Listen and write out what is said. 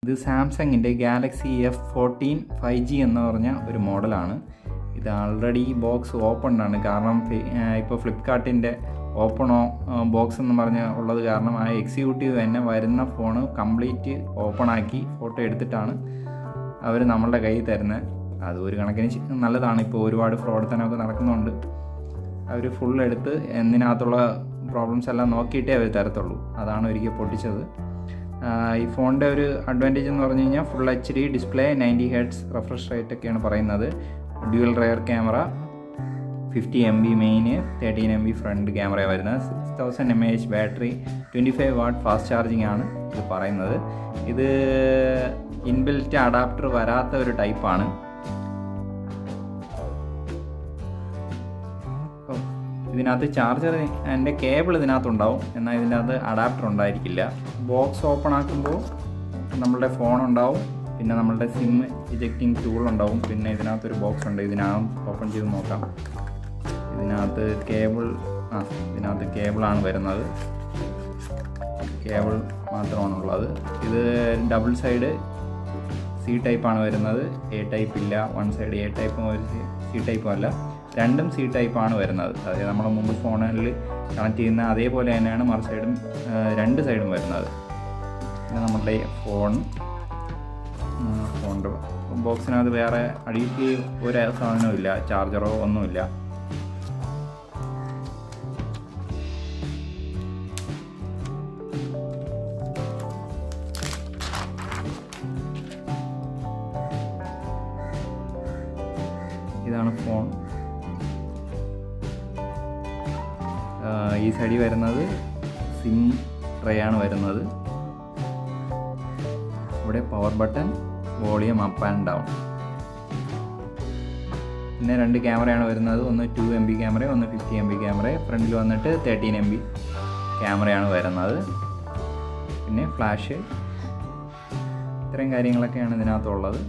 ഇത് സാംസങ്ങിൻ്റെ Galaxy F14 5G എന്ന് പറഞ്ഞ ഒരു മോഡലാണ്. ഇത് ആൾറെഡി ബോക്സ് ഓപ്പൺ ആണ്. കാരണം ഇപ്പോൾ ഫ്ലിപ്കാർട്ടിൻ്റെ ഓപ്പണോ ബോക്സ് എന്ന് പറഞ്ഞ് ഉള്ളത് കാരണം ആ എക്സിക്യൂട്ടീവ് തന്നെ വരുന്ന ഫോണ് കംപ്ലീറ്റ് ഓപ്പണാക്കി ഫോട്ടോ എടുത്തിട്ടാണ് അവർ നമ്മളുടെ കയ്യിൽ തരുന്നത്. അത് ഒരു കണക്കിന് നല്ലതാണ്. ഇപ്പോൾ ഒരുപാട് ഫ്രോഡ്ത്തനമൊക്കെ നടക്കുന്നുണ്ട്. അവർ ഫുൾ എടുത്ത് ഇതിനകത്തുള്ള പ്രോബ്ലംസ് എല്ലാം നോക്കിയിട്ടേ അവർ തരത്തുള്ളൂ. അതാണ് ഒരിക്കൽ പൊട്ടിച്ചത്. ഈ ഫോണിൻ്റെ ഒരു അഡ്വാൻറ്റേജ് എന്ന് പറഞ്ഞു കഴിഞ്ഞാൽ full HD display, 90 Hz refresh rate ഒക്കെയാണ് പറയുന്നത്. Dual rear camera, 50 MB main, 13 MB front camera വരുന്നത്, 6000 mAh battery, 25 watt fast charging ആണ് ഇത് പറയുന്നത്. ഇത് ഇൻബിൽറ്റ് അഡാപ്റ്റർ വരാത്ത ഒരു ടൈപ്പാണ്. ഇതിനകത്ത് ചാർജർ അതിൻ്റെ കേബിൾ ഇതിനകത്തുണ്ടാവും, എന്നാൽ ഇതിനകത്ത് അഡാപ്റ്റർ ഉണ്ടായിരിക്കില്ല. ബോക്സ് ഓപ്പൺ ആക്കുമ്പോൾ നമ്മളുടെ ഫോൺ ഉണ്ടാവും, പിന്നെ നമ്മളുടെ സിം ഇജക്റ്റിംഗ് ടൂൾ ഉണ്ടാവും, പിന്നെ ഇതിനകത്തൊരു ബോക്സ് ഉണ്ട്. ഇതിനകം ഓപ്പൺ ചെയ്ത് നോക്കാം. ഇതിനകത്ത് കേബിളാണ് വരുന്നത്. കേബിൾ മാത്രമാണുള്ളത്. ഇത് ഡബിൾ സൈഡ് C ടൈപ്പാണ് വരുന്നത്. A ടൈപ്പ് ഇല്ല. വൺ സൈഡ് A ടൈപ്പും ഒരു C ടൈപ്പും അല്ല, രണ്ടും C ടൈപ്പാണ് വരുന്നത്. അതായത് നമ്മൾ മുമ്പ് ഫോണിൽ കണക്ട് ചെയ്യുന്ന അതേപോലെ തന്നെയാണ് മറു സൈഡും രണ്ട് സൈഡും വരുന്നത്. പിന്നെ നമ്മളുടെ ഫോണിൻ്റെ ബോക്സിനകത്ത് വേറെ അടിയിലേക്ക് ഒരു സാധനവും ഇല്ല, ചാർജറോ ഒന്നുമില്ല. ഇതാണ് ഫോൺ. ഈ സൈഡിൽ വരുന്നത് സിം ട്രേ ആണ് വരുന്നത്. ഇവിടെ power button, volume up and down. പിന്നെ രണ്ട് ക്യാമറയാണ് വരുന്നത്. ഒന്ന് 2 MB ക്യാമറ, ഒന്ന് 50 MB ക്യാമറ. ഫ്രണ്ടിൽ വന്നിട്ട് 13 MB ക്യാമറയാണ് വരുന്നത്. പിന്നെ ഫ്ലാഷ്. ഇത്രയും കാര്യങ്ങളൊക്കെയാണ് ഇതിനകത്തുള്ളത്.